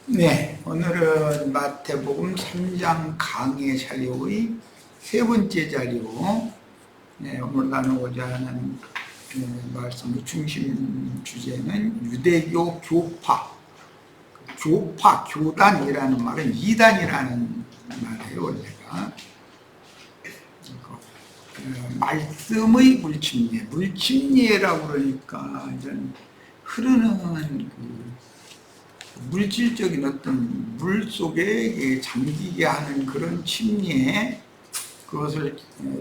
네, 오늘은 마태복음 3장 강해 자료의 세 번째 자료, 네, 오늘 나누고자 하는 말씀의 중심 주제는 유대교 교파, 교단이라는 말은 이단이라는 말이에요, 원래가. 말씀의 물침례라고 그러니까 이런 흐르는 물질적인 어떤 물 속에 잠기게 하는 그런 침례, 그것을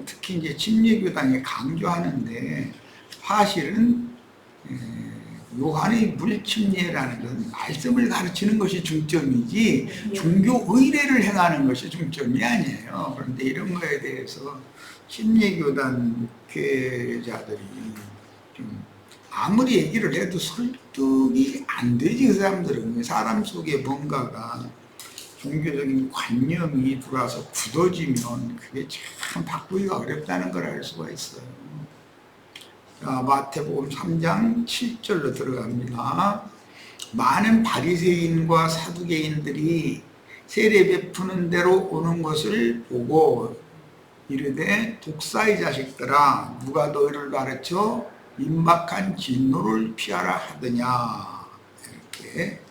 특히 이제 침례교단이 강조하는데, 사실은 요한의 물침례라는 것은 말씀을 가르치는 것이 중점이지 종교 의례를 행하는 것이 중점이 아니에요. 그런데 이런 거에 대해서 침례교단 목회자들이 좀 아무리 얘기를 해도 설득이 안 되지. 그 사람들은 사람 속에 뭔가가 종교적인 관념이 들어와서 굳어지면 그게 참 바꾸기가 어렵다는 걸 알 수가 있어요. 자, 마태복음 3장 7절로 들어갑니다. 많은 바리새인과 사두개인들이 세례 베푸는 대로 오는 것을 보고 이르되 독사의 자식들아, 누가 너희를 가르쳐 임박한 진노를 피하라 하더냐. 이렇게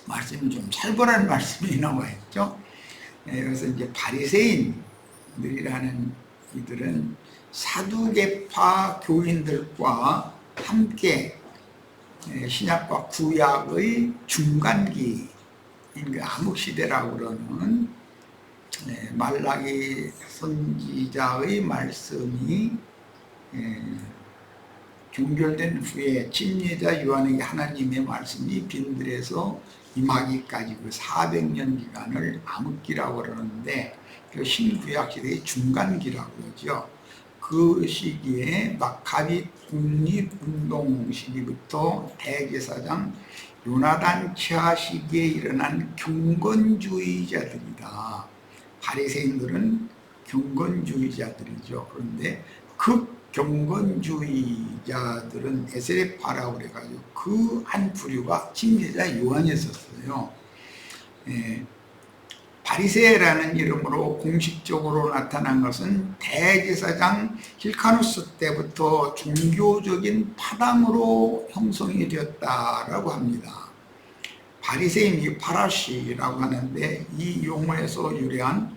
말씀이 좀 살벌한 말씀이 나와 있죠. 그래서 이제 바리새인들이라는 이들은 사두개파 교인들과 함께 신약과 구약의 중간기인 암흑시대라고 그러는 말라기 선지자의 말씀이 종결된 후에 침례자 요한에게 하나님의 말씀이 빈들에서 임하기까지 그 400년 기간을 암흑기라고 그러는데, 그 신구약 시대의 중간기라고 그러죠. 그 시기에 마카비 국립운동 시기부터 대제사장 요나단 치하 시기에 일어난 경건주의자들이다. 바리새인들은 경건주의자들이죠. 그런데 경건주의자들은 에세레파라고 그래가지고 그 한 부류가 침례자 요한이었어요. 바리새라는 이름으로 공식적으로 나타난 것은 대제사장 힐카누스 때부터 종교적인 파당으로 형성이 되었다라고 합니다. 바리새인이 파라시라고 하는데, 이 용어에서 유래한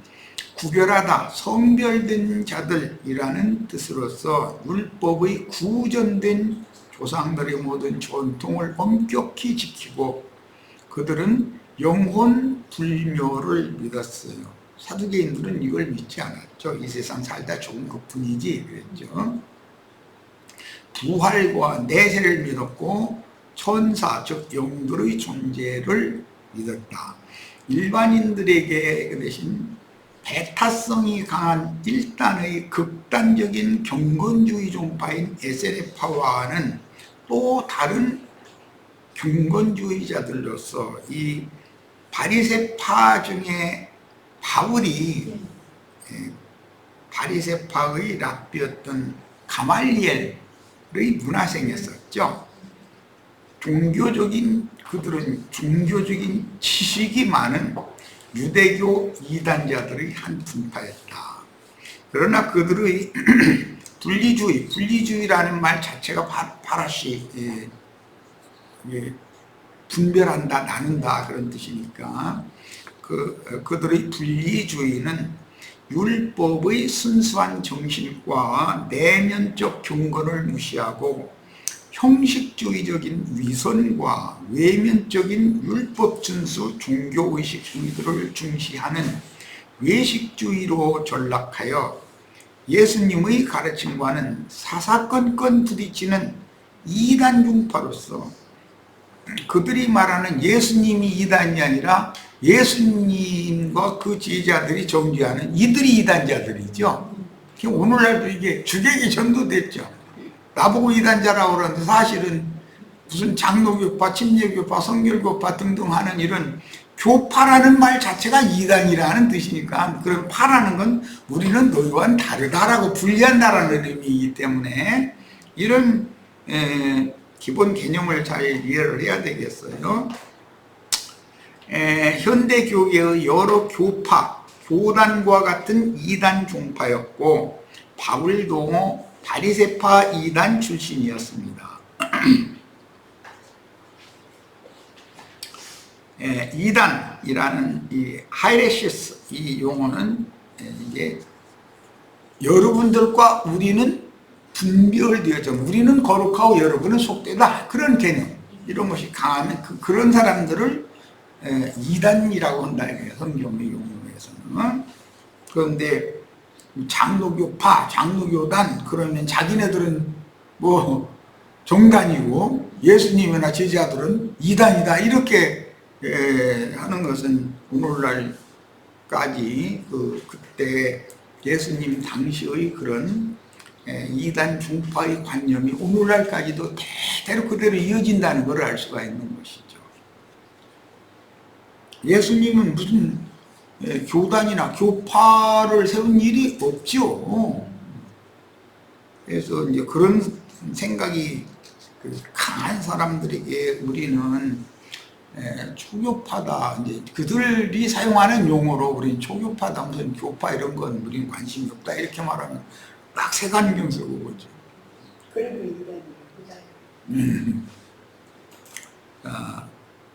구별하다, 성별된 자들이라는 뜻으로서 율법의 구전된 조상들의 모든 전통을 엄격히 지키고 그들은 영혼 불멸을 믿었어요. 사두개인들은 이걸 믿지 않았죠. 이 세상 살다 죽은 것뿐이지 그랬죠. 부활과 내세를 믿었고 천사, 즉 영들의 존재를 믿었다. 일반인들에게 그 대신 배타성이 강한 일단의 극단적인 경건주의 종파인 에세레파와는 또 다른 경건주의자들로서 이 바리새파 중에 바울이 바리새파의 랍비였던 가말리엘의 문화생이었었죠. 그들은 종교적인 지식이 많은 유대교 이단자들의 한 분파였다. 그러나 그들의 분리주의라는 말 자체가 파라시, 분별한다, 나눈다 그런 뜻이니까 그들의 분리주의는 율법의 순수한 정신과 내면적 경건을 무시하고 형식주의적인 위선과 외면적인 율법 준수 종교의식 행위들을 중시하는 외식주의로 전락하여 예수님의 가르침과는 사사건건 부딪히는 이단 종파로서 그들이 말하는 예수님이 이단이 아니라 예수님과 그 제자들이 정죄하는 이들이 이단자들이죠. 오늘날도 이게 주객이 전도됐죠. 나보고 이단자라고 그러는데 사실은 무슨 장로교파, 침례교파, 성결교파 등등 하는 이런 교파라는 말 자체가 이단이라는 뜻이니까, 그런 파라는 건 우리는 너희와는 다르다라고 분리한다라는 의미이기 때문에 이런 기본 개념을 잘 이해를 해야 되겠어요. 현대 교계의 여러 교파, 교단과 같은 이단 종파였고 바울도 바리새파 이단 출신이었습니다. 이단이라는 이 하이레시스 이 용어는 이게 여러분들과 우리는 분별되어져 우리는 거룩하고 여러분은 속되다 그런 개념 이런 것이 강하면 그런 사람들을 이단이라고 한다 이거예요. 성경의 용어에서는. 그런데 장로교파, 장로교단 그러면 자기네들은 뭐 정단이고 예수님이나 제자들은 이단이다 이렇게 하는 것은 오늘날까지 그때 예수님 당시의 그런 이단 종파의 관념이 오늘날까지도 대대로 그대로 이어진다는 것을 알 수가 있는 것이죠. 예수님은 무슨 교단이나 교파를 세운 일이 없죠. 그래서 이제 그런 생각이 강한 사람들에게 우리는 초교파다. 이제 그들이 사용하는 용어로 우리는 초교파다, 무슨 교파 이런 건 우리는 관심이 없다 이렇게 말하면 딱 색안경 쓰고 보죠.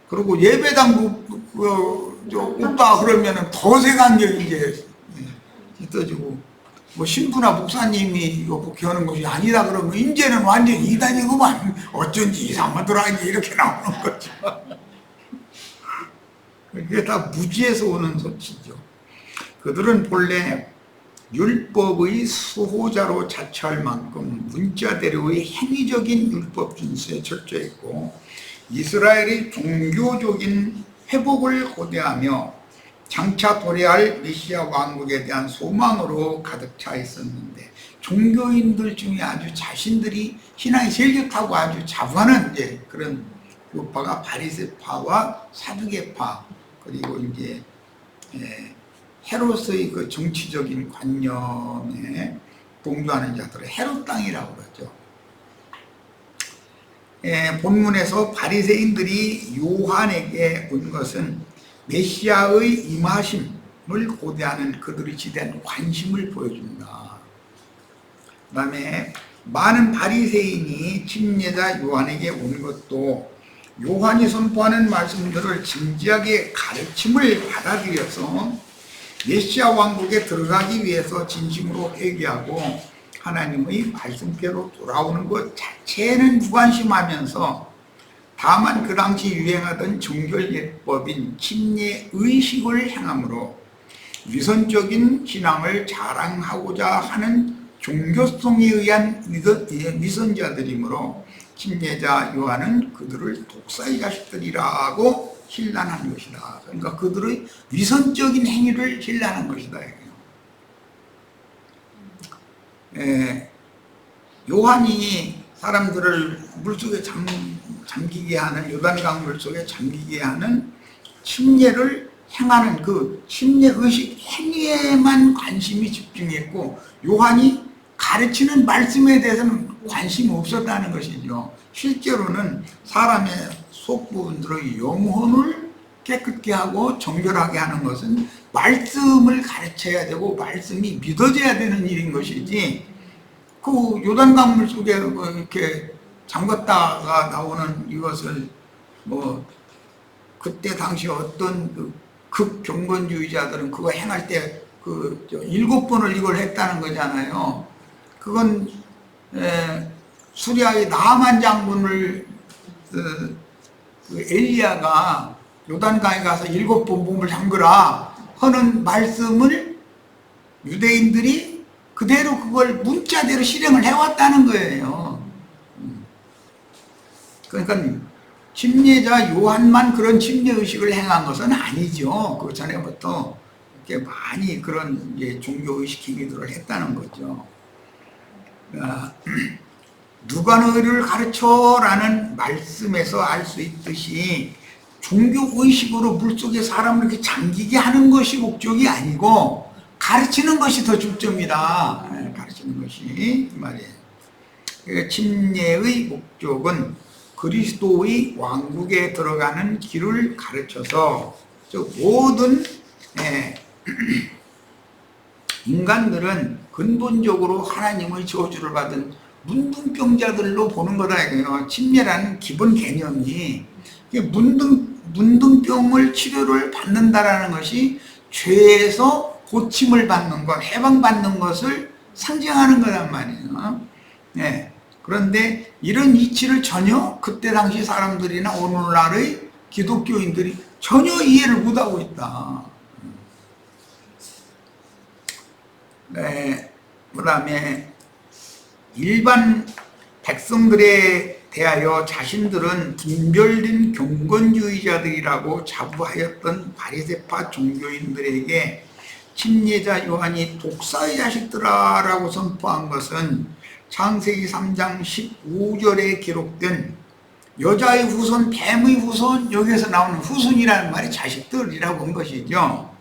그리고 예배당 없다 그러면은 더 색안경이 이제 떠지고 뭐 신부나 목사님이 이거 복귀하는 것이 아니다 그러면 이제는 완전히 이단이구만 어쩐지 이상하더라 이렇게 나오는 거죠. 이게 다 무지에서 오는 소치죠. 그들은 본래 율법의 수호자로 자처할 만큼 문자대로의 행위적인 율법 준수에 철저했고 이스라엘의 종교적인 회복을 고대하며 장차 도래할 메시아 왕국에 대한 소망으로 가득 차 있었는데 종교인들 중에 아주 자신들이 신앙이 제일 좋다고 아주 자부하는 그런 교파가 바리새파와 사두개파 그리고 이제 헤롯의 그 정치적인 관념에 동조하는 자들을 헤롯 땅이라고 그러죠. 본문에서 바리새인들이 요한에게 온 것은 메시아의 임하심을 고대하는 그들이 지대한 관심을 보여줍니다. 그 다음에 많은 바리새인이 침례자 요한에게 온 것도 요한이 선포하는 말씀들을 진지하게 가르침을 받아들여서 메시아 왕국에 들어가기 위해서 진심으로 회개하고 하나님의 말씀께로 돌아오는 것 자체는 무관심하면서 다만 그 당시 유행하던 정결예법인 침례의식을 행함으로 위선적인 신앙을 자랑하고자 하는 종교성에 의한 위선자들이므로 침례자 요한은 그들을 독사의 자식들이라고 힐난한 것이다. 그러니까 그들의 위선적인 행위를 힐난한 것이다. 요한이 사람들을 물속에 잠기게 하는 요단강 물속에 잠기게 하는 침례를 행하는 그 침례의식 행위에만 관심이 집중했고 요한이 가르치는 말씀에 대해서는 관심이 없었다는 것이죠. 실제로는 사람의 속부분들의 영혼을 깨끗게 하고 정결하게 하는 것은 말씀을 가르쳐야 되고 말씀이 믿어져야 되는 일인 것이지 그 요단강물 속에 이렇게 잠갔다가 나오는 이것을 뭐 그때 당시 어떤 그 극경건주의자들은 그거 행할 때 그 7번을 이걸 했다는 거잖아요. 그건 수리아의 나만 장군을 그 엘리야가 요단강에 가서 7번 몸을 담그라 하는 말씀을 유대인들이 그대로 그걸 문자대로 실행을 해왔다는 거예요. 그러니까 침례자 요한만 그런 침례의식을 행한 것은 아니죠. 그 전에부터 이렇게 많이 그런 종교의식 행위들을 했다는 거죠. 누가 너희를 가르쳐라는 말씀에서 알 수 있듯이 종교의식으로 물속에 사람을 이렇게 잠기게 하는 것이 목적이 아니고 가르치는 것이 더 중점이다. 가르치는 것이 이 말이에요. 그러니까 침례의 목적은 그리스도의 왕국에 들어가는 길을 가르쳐서 저 모든 인간들은 근본적으로 하나님의 저주를 받은 문둥병자들로 보는 거다 이거예요. 침례라는 기본 개념이 문둥병을 치료를 받는다라는 것이 죄에서 고침을 받는 것, 해방받는 것을 상징하는 거란 말이에요. 네. 그런데 이런 이치를 전혀 그때 당시 사람들이나 오늘날의 기독교인들이 전혀 이해를 못하고 있다. 네. 그 다음에 일반 백성들에 대하여 자신들은 분별된 경건주의자들이라고 자부하였던 바리새파 종교인들에게 침례자 요한이 독사의 자식들아라고 선포한 것은 창세기 3장 15절에 기록된 여자의 후손, 뱀의 후손, 여기에서 나오는 후손이라는 말이 자식들이라고 한 것이죠.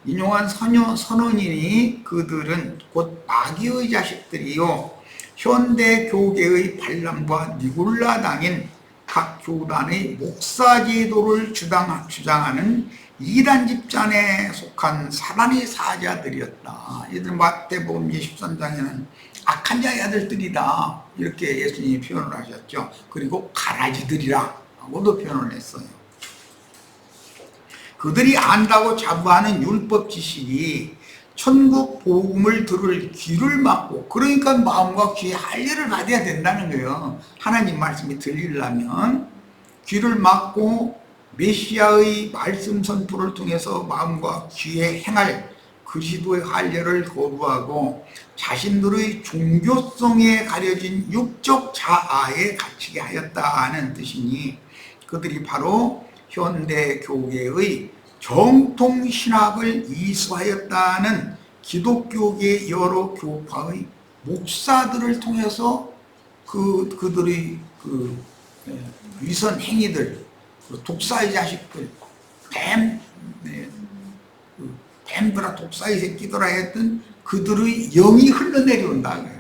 인용한 선언이니 그들은 곧 마귀의 자식들이요 현대 교계의 발람과 니골라당인 각 교단의 목사 제도를 주장하는 이단 집단에 속한 사단의 사자들이었다. 이들 마태복음 23장에는 악한 자의 아들들이다 이렇게 예수님이 표현을 하셨죠. 그리고 가라지들이라고도 표현을 했어요. 그들이 안다고 자부하는 율법 지식이 천국 복음을 들을 귀를 막고, 그러니까 마음과 귀에 할례를 받아야 된다는 거예요. 하나님 말씀이 들리려면 귀를 막고 메시아의 말씀 선포를 통해서 마음과 귀에 행할 그리스도의 할례를 거부하고 자신들의 종교성에 가려진 육적 자아에 갇히게 하였다는 뜻이니 그들이 바로 현대 교계의 정통 신학을 이수하였다는 기독교계 여러 교파의 목사들을 통해서 그들의 위선 행위들, 독사의 자식들, 뱀들아 독사의 새끼들아 했던 그들의 영이 흘러내려온다.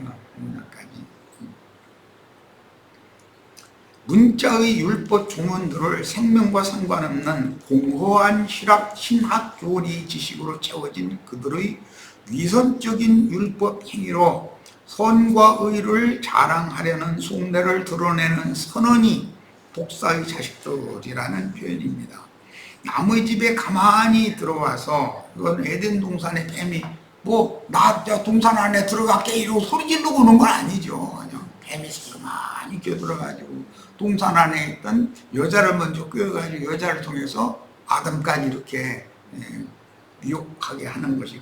문자의 율법 조문들을 생명과 상관없는 공허한 신학 교리 지식으로 채워진 그들의 위선적인 율법 행위로 선과 의를 자랑하려는 속내를 드러내는 선언이 독사의 자식들이라는 표현입니다. 남의 집에 가만히 들어와서, 이건 에덴 동산의 뱀이 나 동산 안에 들어갈게 이러고 소리 지르고 오는 건 아니죠. 그냥 뱀이 가만히 끼어들어가지고 동산 안에 있던 여자를 먼저 꿰어가지고 여자를 통해서 아담까지 이렇게 미혹하게 하는 것이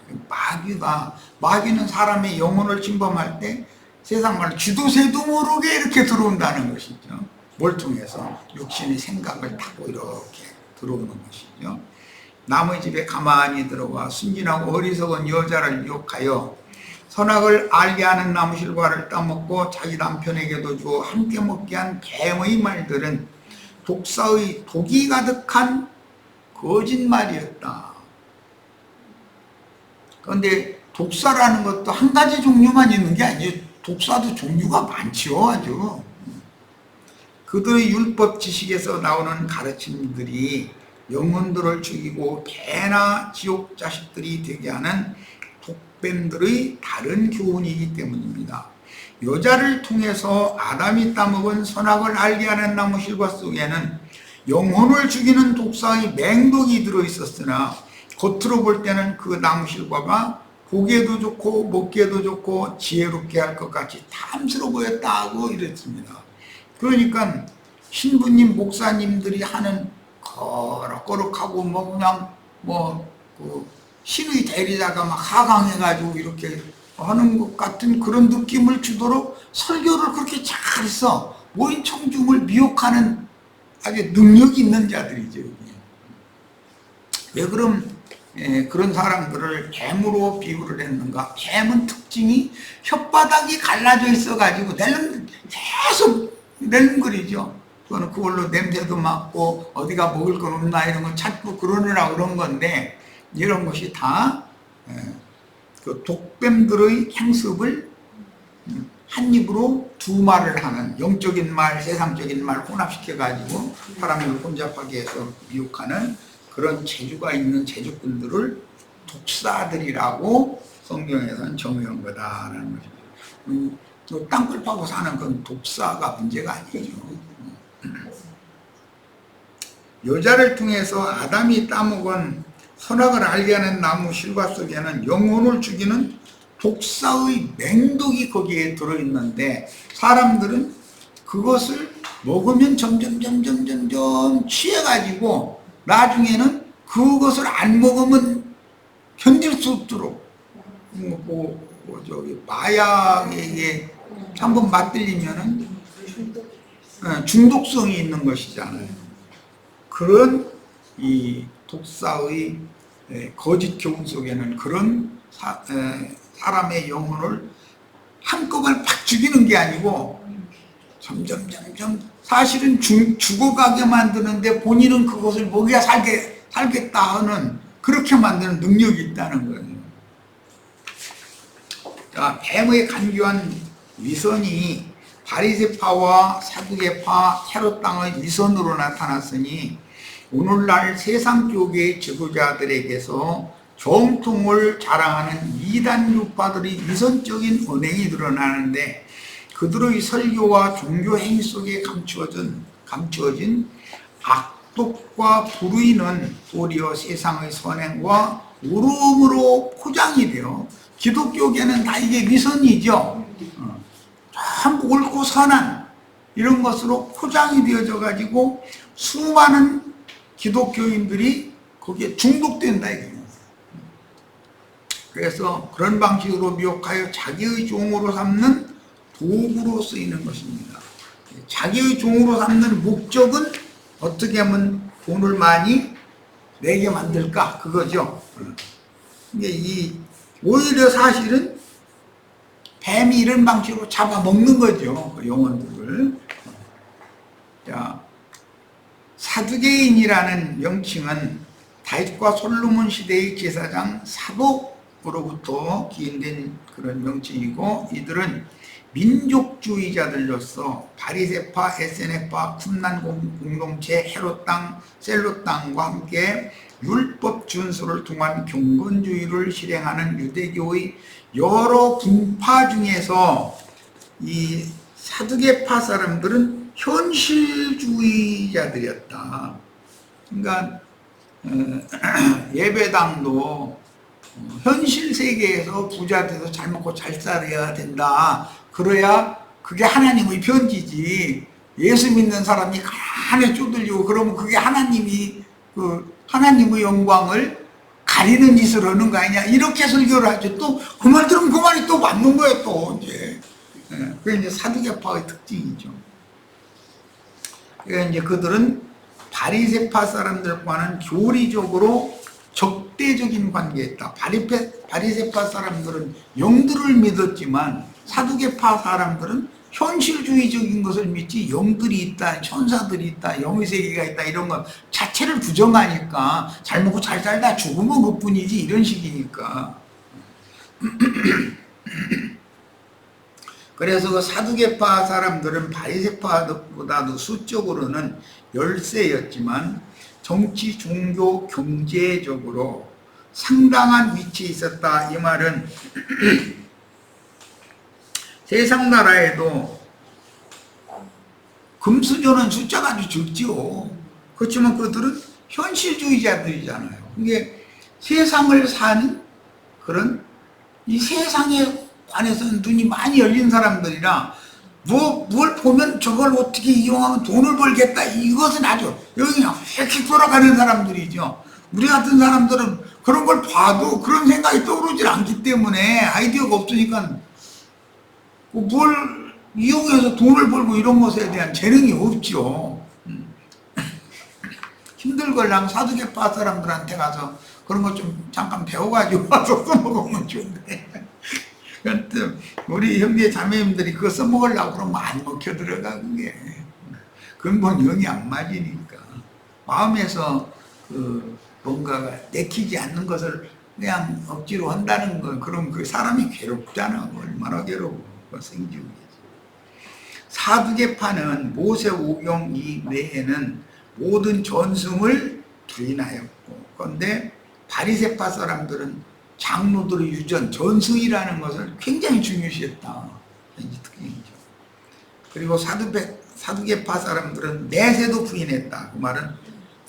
마귀는 사람의 영혼을 침범할 때 세상 말로 쥐도새도 모르게 이렇게 들어온다는 것이죠. 뭘 통해서? 육신의 생각을 타고 이렇게 들어오는 것이죠. 남의 집에 가만히 들어와 순진하고 어리석은 여자를 유혹하여 선악을 알게 하는 나무실과를 따먹고 자기 남편에게도 주어 함께 먹게 한 뱀의 말들은 독사의 독이 가득한 거짓말이었다. 그런데 독사라는 것도 한 가지 종류만 있는 게 아니에요. 독사도 종류가 많죠. 아주. 그들의 율법 지식에서 나오는 가르침들이 영혼들을 죽이고 개나 지옥 자식들이 되게 하는 독뱀들의 다른 교훈이기 때문입니다. 여자를 통해서 아담이 따먹은 선악을 알게 하는 나무실과 속에는 영혼을 죽이는 독사의 맹독이 들어있었으나 겉으로 볼 때는 그 나무실과가 보기에도 좋고 먹기에도 좋고 지혜롭게 할 것 같이 탐스러워 보였다고 이랬습니다. 그러니까 신부님 목사님들이 하는 거럭거럭하고 신의 대리자가 막 하강해가지고 이렇게 하는 것 같은 그런 느낌을 주도록 설교를 그렇게 잘해서 모인 청중을 미혹하는 아주 능력이 있는 자들이죠. 왜 그런 사람들을 뱀으로 비유를 했는가? 뱀은 특징이 혓바닥이 갈라져 있어가지고 계속 낼름거리죠. 그걸로 냄새도 맡고 어디가 먹을 건 없나 이런 거 찾고 그러느라 그런 건데, 이런 것이 다 그 독뱀들의 행습을 한 입으로 두 말을 하는, 영적인 말, 세상적인 말 혼합시켜가지고 사람을 혼잡하게 해서 미혹하는 그런 재주가 있는 재주꾼들을 독사들이라고 성경에서는 정의한 거다라는 것입니다. 땅굴 파고 사는 건 독사가 문제가 아니죠. 여자를 통해서 아담이 따먹은 선악을 알게 하는 나무 실과 속에는 영혼을 죽이는 독사의 맹독이 거기에 들어있는데 사람들은 그것을 먹으면 점점 취해가지고 나중에는 그것을 안 먹으면 견딜 수 없도록 저기 마약에 한번 맛들리면은 중독성이 있는 것이잖아요. 그런 이 독사의 거짓 교훈 속에는 그런 사람의 영혼을 한꺼번에 팍 죽이는 게 아니고 점점 사실은 죽어가게 만드는데 본인은 그것을 먹여야 살겠다 하는 그렇게 만드는 능력이 있다는 거예요. 자, 뱀의 간교한 위선이 바리새파와 사두개파 헤롯 땅의 위선으로 나타났으니 오늘날 세상 교계의 지도자들에게서 정통을 자랑하는 이단 유파들의 위선적인 언행이 드러나는데 그들의 설교와 종교 행위 속에 감추어진 악독과 불의는 도리어 세상의 선행과 오름으로 포장이 되어 기독교계는 다 이게 위선이죠. 참 옳고 선한 이런 것으로 포장이 되어져 가지고 수많은 기독교인들이 거기에 중독된다 이거예요. 그래서 그런 방식으로 미혹하여 자기의 종으로 삼는 도구로 쓰이는 것입니다. 자기의 종으로 삼는 목적은 어떻게 하면 돈을 많이 내게 만들까 그거죠. 이게 오히려 사실은 뱀이 이런 방식으로 잡아먹는 거죠. 그 영혼들을. 자, 사두개인이라는 명칭은 다윗과 솔로몬 시대의 제사장 사독으로부터 기인된 그런 명칭이고 이들은 민족주의자들로서 바리새파, 에세네파, 쿰난 공동체, 헤롯 땅, 셀롯 땅과 함께 율법 준수를 통한 경건주의를 실행하는 유대교의 여러 분파 중에서 이 사두개파 사람들은 현실주의자들이었다. 그러니까 예배당도 현실 세계에서 부자 돼서 잘 먹고 잘 살아야 된다. 그래야 그게 하나님의 편지지. 예수 믿는 사람이 가만히 쪼들리고 그러면 그게 하나님의 영광을 가리는 짓을 하는 거 아니냐 이렇게 설교를 하죠. 또 그 말 들으면 그 말이 또 맞는 거예요. 또 이제 그게 이제 사두개파의 특징이죠. 그러니까 이제 그들은 바리새파 사람들과는 교리적으로 적대적인 관계였다. 바리새파 사람들은 영들을 믿었지만 사두개파 사람들은 현실주의적인 것을 믿지 영들이 있다, 천사들이 있다, 영의 세계가 있다 이런 것 자체를 부정하니까 잘 먹고 잘 살다 죽으면 그뿐이지 이런 식이니까. 그래서 그 사두개파 사람들은 바리새파보다도 수적으로는 열세였지만 정치, 종교, 경제적으로 상당한 위치에 있었다. 이 말은 세상 나라에도 금수저는 숫자가 아주 적지요. 그렇지만 그들은 현실주의자들이잖아요. 이게 세상을 사는 그런 이 세상에 관해서는 눈이 많이 열린 사람들이라 뭘 보면 저걸 어떻게 이용하면 돈을 벌겠다 이것은 아주 여기 그냥 휙휙 돌아가는 사람들이죠. 우리 같은 사람들은 그런 걸 봐도 그런 생각이 떠오르질 않기 때문에 아이디어가 없으니까 뭘 이용해서 돈을 벌고 이런 것에 대한 재능이 없죠. 힘들걸랑 사두개파 사람들한테 가서 그런 거 좀 잠깐 배워가지고 와서 써먹으면 좋은데 우리 형제 자매님들이 그거 써먹으려고 그러면 안 먹혀 들어가 그게. 근본 영이 안 맞으니까 마음에서 뭔가가 내키지 않는 것을 그냥 억지로 한다는 거 그럼 그 사람이 괴롭잖아. 얼마나 괴로워. 생지우겠지. 사두개파는 모세오경 이외에는 모든 전승을 부인하였고, 그런데 바리새파 사람들은 장로들의 유전, 전승이라는 것을 굉장히 중요시했다. 이게 특징이죠. 그리고 사두개파 사람들은 내세도 부인했다. 그 말은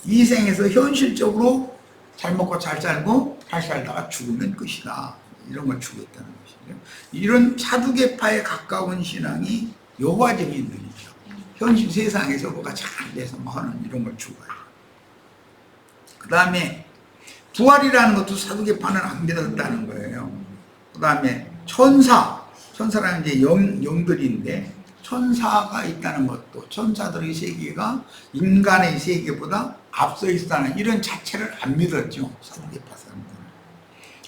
이 생에서 현실적으로 잘 먹고 잘 살고 잘 살다가 죽으면 끝이다. 이런 걸 추구했다는 것이죠. 이런 사두개파에 가까운 신앙이 여호와 증인들이죠. 현실 세상에서 뭐가 잘 돼서 뭐 하는 이런 걸 추구해요. 그 다음에 부활이라는 것도 사두개파는 안 믿었다는 거예요. 그 다음에 천사라는 이제 영들인데 천사가 있다는 것도, 천사들의 세계가 인간의 세계보다 앞서 있다는 이런 자체를 안 믿었죠, 사두개파 사람들은.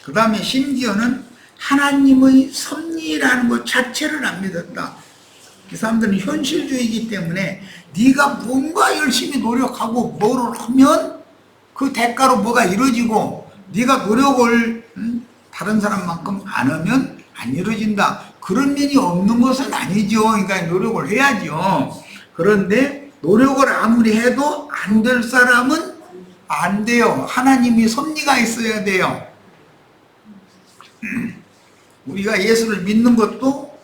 그 다음에 심지어는 하나님의 섭리라는 것 자체를 안 믿었다. 이 사람들은 현실주의이기 때문에 네가 뭔가 열심히 노력하고 뭐를 하면 그 대가로 뭐가 이루어지고, 네가 노력을 다른 사람만큼 안 하면 안 이루어진다. 그런 면이 없는 것은 아니죠. 그러니까 노력을 해야죠. 그런데 노력을 아무리 해도 안 될 사람은 안 돼요. 하나님이 섭리가 있어야 돼요. 우리가 예수를 믿는 것도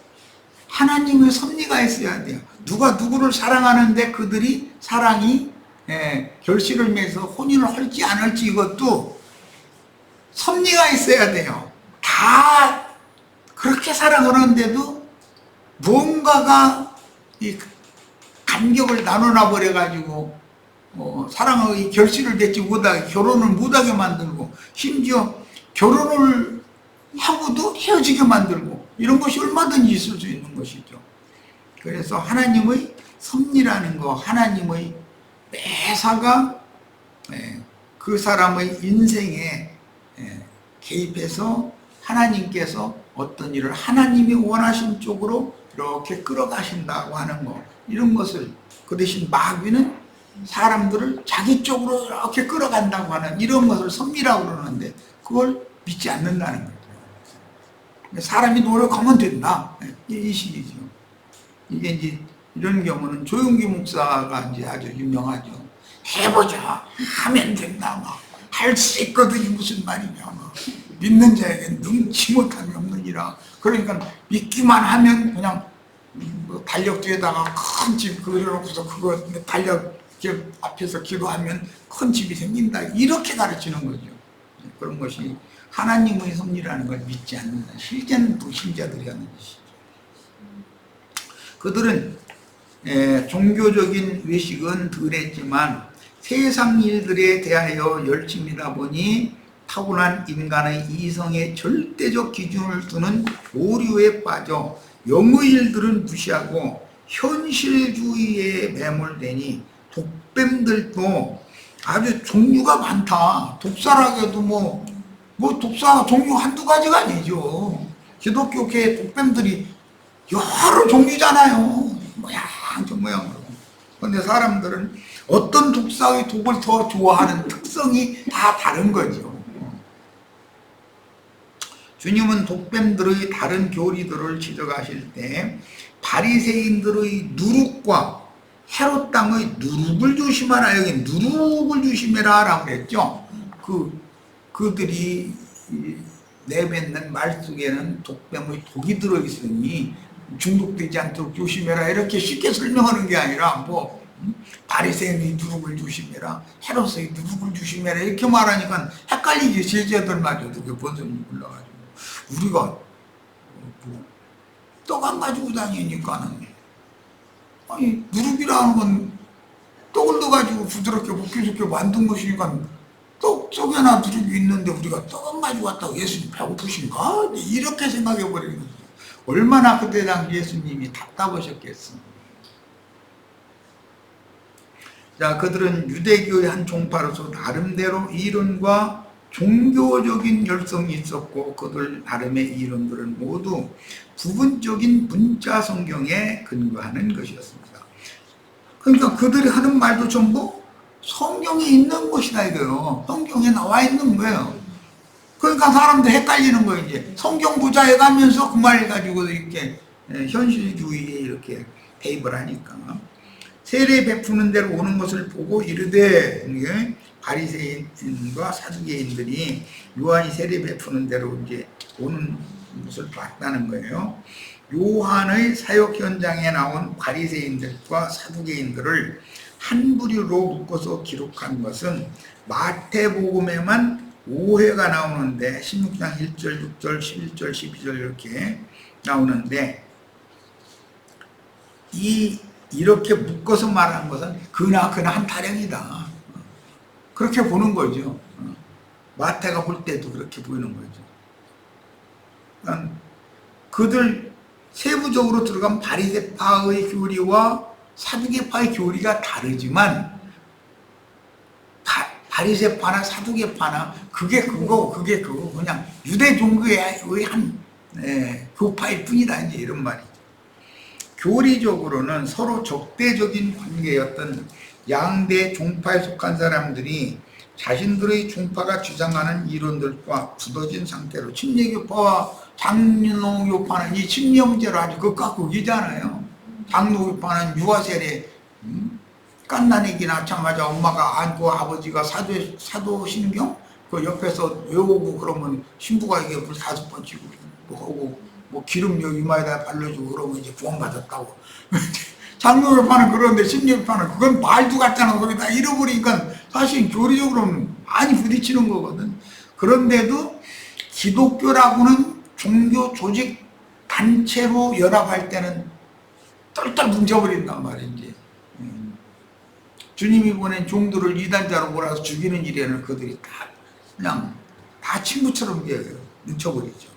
하나님의 섭리가 있어야 돼요. 누가 누구를 사랑하는데 그들이 사랑이 결실을 맺어서 혼인을 할지 안 할지 이것도 섭리가 있어야 돼요. 다 그렇게 사랑하는데도 뭔가가 이 간격을 나눠놔 버려가지고 사랑의 결실을 맺지 못하게, 결혼을 못하게 만들고, 심지어 결혼을 하고도 헤어지게 만들고, 이런 것이 얼마든지 있을 수 있는 것이죠. 그래서 하나님의 섭리라는 거, 하나님의 매사가 그 사람의 인생에 개입해서 하나님께서 어떤 일을 하나님이 원하신 쪽으로 이렇게 끌어가신다고 하는 거, 이런 것을, 그 대신 마귀는 사람들을 자기 쪽으로 이렇게 끌어간다고 하는 이런 것을 섭리라고 그러는데 그걸 믿지 않는다는 거죠. 사람이 노력하면 된다, 이 식이죠. 이게 이제 이런 경우는 조용기 목사가 이제 아주 유명하죠. 해보자 하면 된다, 막 할 수 있거든요. 무슨 말이냐, 막 믿는 자에겐 능치 못함이 없느니라. 그러니까 믿기만 하면 그냥 달력 뒤에다가 큰 집 그려놓고서 그거 달력 앞에서 기도하면 큰 집이 생긴다, 이렇게 가르치는 거죠. 그런 것이 하나님의 섭리라는 걸 믿지 않는다. 실제는 불신자들이 하는 것이죠. 그들은 종교적인 외식은 덜했지만 세상 일들에 대하여 열심이다 보니 타고난 인간의 이성에 절대적 기준을 두는 오류에 빠져 영의 일들은 무시하고 현실주의에 매몰되니 독뱀들도 아주 종류가 많다. 독사라고도 뭐 독사 종류 한두 가지가 아니죠. 기독교계 독뱀들이 여러 종류잖아요. 모양으로. 그런데 사람들은 어떤 독사의 독을 더 좋아하는 특성이 다 다른 거죠. 주님은 독뱀들의 다른 교리들을 지적하실 때 바리새인들의 누룩과 헤롯 땅의 누룩을 조심하라, 여기 누룩을 조심해라 라고 그랬죠. 그들이 내뱉는 말 속에는 독뱀의 독이 들어있으니 중독되지 않도록 조심해라, 이렇게 쉽게 설명하는 게 아니라 바리새인의 누룩을 조심해라, 헤롯의 누룩을 조심해라, 이렇게 말하니까 헷갈리지. 제자들마저도 그 번성이 불러가지고 우리가 떡 안 가지고 다니니까는, 아니 누룩이라는 건 떡을 넣어가지고 부드럽게 볶여서 만든 것이니까 떡 속에나 누룩이 있는데 우리가 떡 안 가지고 왔다고 예수님 배고프신가? 이렇게 생각해 버리는 거죠. 얼마나 그때 당시 예수님이 답답하셨겠습니까? 자, 그들은 유대교의 한 종파로서 나름대로 이론과 종교적인 열성이 있었고, 그들 나름의 이론들은 모두 부분적인 문자 성경에 근거하는 것이었습니다. 그러니까 그들이 하는 말도 전부 성경에 있는 것이다 이거예요. 성경에 나와 있는 거예요. 그러니까 사람들 헷갈리는 거예요. 이제 성경 부자에 가면서 그 말 가지고 이렇게 현실주의에 이렇게 대입을 하니까. 세례 베푸는 대로 오는 것을 보고 이르되 바리새인과 사두개인들이 요한이 세례 베푸는 대로 이제 오는 것을 봤다는 거예요. 요한의 사역 현장에 나온 바리새인들과 사두개인들을 한 부류로 묶어서 기록한 것은 마태복음에만 5회가 나오는데 16장 1절, 6절, 11절, 12절 이렇게 나오는데 이렇게 묶어서 말하는 것은 그나 한 타령이다. 그렇게 보는 거죠. 마태가 볼 때도 그렇게 보이는 거죠. 그들 세부적으로 들어가면 바리새파의 교리와 사두개파의 교리가 다르지만 바리새파나 사두개파나 그게 그거 그냥 유대 종교의 한 교파일 뿐이다 이제 이런 말이죠. 교리적으로는 서로 적대적인 관계였던 양대 종파에 속한 사람들이 자신들의 종파가 주장하는 이론들과 굳어진 상태로 침례교파와 장로교파는 이 침례 문제로 아주 극과 극이잖아요. 장로교파는 유아세례 깐나니기 낳자마자 엄마가 안고 아버지가 사도신경 그 옆에서 외우고 그러면 신부가 이게 물 5번 쥐고 뭐 하고 뭐 기름 여기 이마에다 발라주고 그러면 이제 구원받았다고. 장로교파는 그런데 침례교파는 그건 말도 같잖아. 거기다 잃어버리니까 사실 교리적으로는 많이 부딪히는 거거든. 그런데도 기독교라고는 종교 조직 단체로 연합할 때는 똘똘 뭉쳐버린단 말이지. 주님이 보낸 종들을 이단자로 몰아서 죽이는 일에는 그들이 그냥 다 친구처럼 뭉쳐버리죠.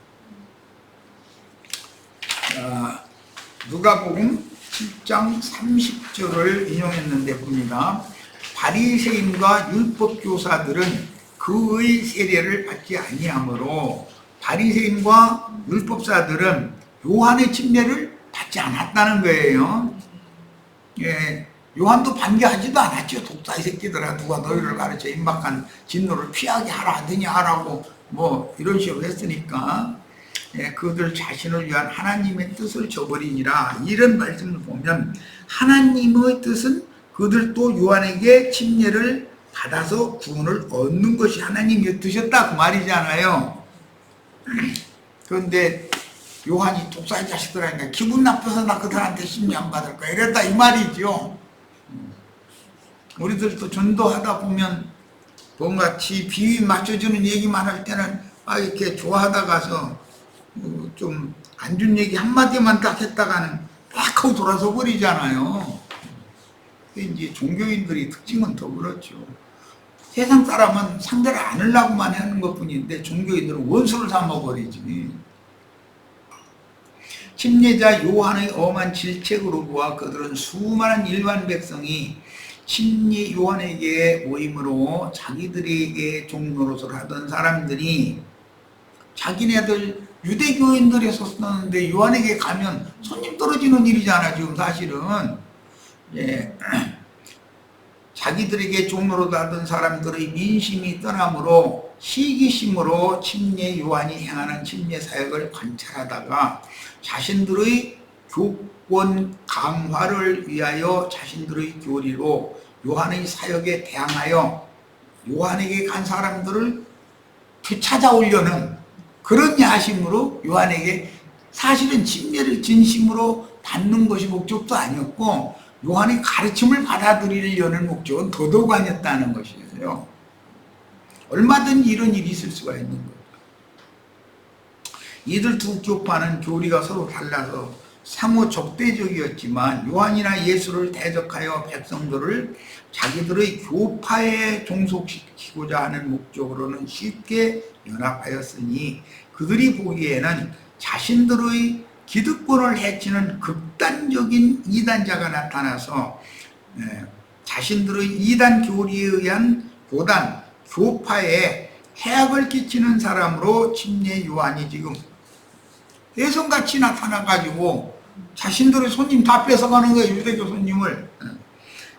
누가복음 7장 30절을 인용했는데 봅니다. 바리새인과 율법교사들은 그의 세례를 받지 아니하므로 바리새인과 율법사들은 요한의 침례를 받지 않았다는 거예요. 예, 요한도 반겨하지도 않았죠. 독사의 새끼들아 누가 너희를 가르쳐 임박한 진노를 피하게 하라 하더니 하라고 뭐 이런 식으로 했으니까 그들 자신을 위한 하나님의 뜻을 저버리니라. 이런 말씀을 보면 하나님의 뜻은 그들도 요한에게 침례를 받아서 구원을 얻는 것이 하나님의 뜻이었다 그 말이잖아요. 그런데 요한이 독사의 자식들하니까 기분 나빠서 나 그들한테 침례 안 받을 거야 이랬다 이 말이죠. 우리들도 전도하다 보면 뭔가치 비위 맞춰주는 얘기만 할 때는 이렇게 좋아하다 가서 좀 안 준 얘기 한마디만 딱 했다가는 딱 하고 돌아서 버리잖아요. 이제 종교인들이 특징은 더 그렇죠. 세상 사람은 상대를 안 하려고만 하는 것 뿐인데 종교인들은 원수를 삼아버리지. 침례자 요한의 엄한 질책으로 보아 그들은 수많은 일반 백성이 침례 요한에게 모임으로 자기들에게 종로릇을 하던 사람들이 자기네들 유대교인들이 썼는데 요한에게 가면 손님 떨어지는 일이잖아 지금 사실은. 자기들에게 종로릇 하던 사람들의 민심이 떠나므로 시기심으로 침례 요한이 행하는 침례 사역을 관찰하다가 자신들의 교권 강화를 위하여 자신들의 교리로 요한의 사역에 대항하여 요한에게 간 사람들을 되찾아오려는 그런 야심으로 요한에게 사실은 침례를 진심으로 받는 것이 목적도 아니었고 요한의 가르침을 받아들이려는 목적은 더더욱 아니었다는 것이에요. 얼마든지 이런 일이 있을 수가 있는 거예요. 이들 두 교파는 교리가 서로 달라서 상호 적대적이었지만 요한이나 예수를 대적하여 백성들을 자기들의 교파에 종속시키고자 하는 목적으로는 쉽게 연합하였으니 그들이 보기에는 자신들의 기득권을 해치는 극단적인 이단자가 나타나서 자신들의 이단 교리에 의한 교단, 교파에 해악을 끼치는 사람으로 침례 요한이 지금 혜성같이 나타나가지고 자신들의 손님 다 뺏어가는 거예요. 유대교 손님을.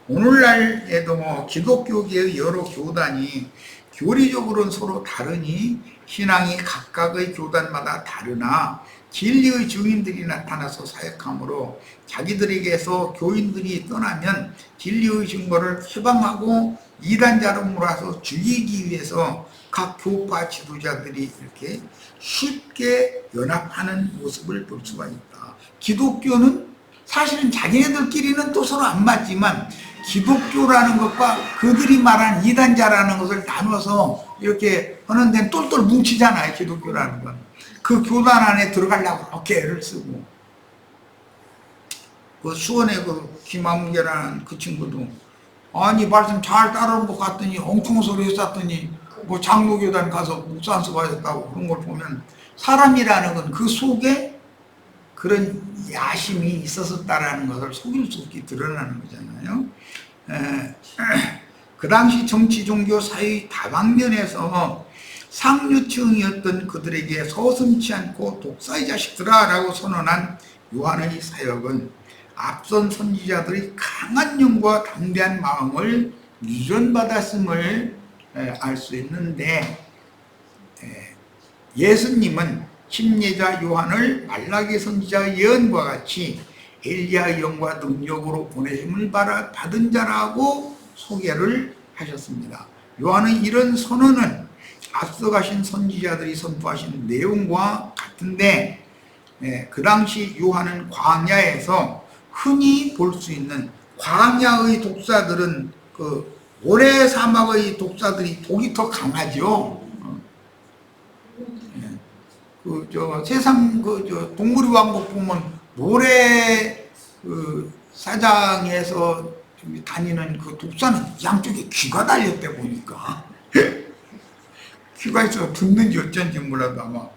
오늘날에도 뭐 기독교계의 여러 교단이 교리적으로는 서로 다르니 신앙이 각각의 교단마다 다르나 진리의 증인들이 나타나서 사역하므로 자기들에게서 교인들이 떠나면 진리의 증거를 회방하고 이단자로 몰아서 죽이기 위해서 각 교파 지도자들이 이렇게 쉽게 연합하는 모습을 볼 수가 있다. 기독교는 사실은 자기네들끼리는 또 서로 안 맞지만 기독교라는 것과 그들이 말한 이단자라는 것을 나눠서 이렇게 하는 데는 똘똘 뭉치잖아요. 기독교라는 건. 그 교단 안에 들어가려고 그렇게 애를 쓰고. 그 수원의 그 김한무개라는 그 친구도 아니 말씀 잘 따르는 것 같더니 엉뚱한 소리 했었더니 뭐 장로교단 가서 목사 안 쓰고 하셨다고 그런 걸 보면 사람이라는 건 그 속에 그런 야심이 있었다라는 것을 속일 수 없게 드러나는 거잖아요. 그 당시 정치, 종교, 사회 다방면에서 상류층이었던 그들에게 서슴지 않고 독사의 자식들아 라고 선언한 요한의 사역은 앞선 선지자들의 강한 영과 담대한 마음을 유전받았음을 알 수 있는데, 예수님은 침례자 요한을 말라기 선지자의 예언과 같이 엘리야의 영과 능력으로 보내심을 받은 자라고 소개를 하셨습니다. 요한의 이런 선언은 앞서 가신 선지자들이 선포하신 내용과 같은데, 그 당시 요한은 광야에서 흔히 볼 수 있는 광야의 독사들은 그 모래 사막의 독사들이 독이 더 강하죠. 세상 동물의 왕국 보면 모래 사장에서 다니는 그 독사는 양쪽에 귀가 달렸대 보니까 귀가 있어서 듣는지 어쩐지 몰라도 아마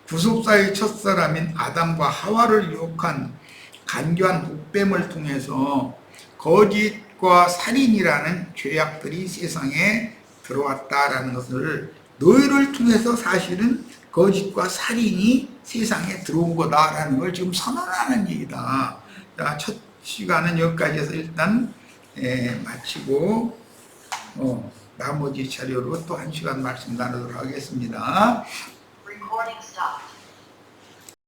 구속사의 첫사람인 아담과 하와를 유혹한 간교한 복뱀을 통해서 거짓과 살인이라는 죄악들이 세상에 들어왔다라는 것을 너희를 통해서 사실은 거짓과 살인이 세상에 들어온 거다라는 걸 지금 선언하는 얘기다. 자, 첫 시간은 여기까지 해서 일단 마치고 나머지 자료로 또 1시간 말씀 나누도록 하겠습니다. Recording stopped.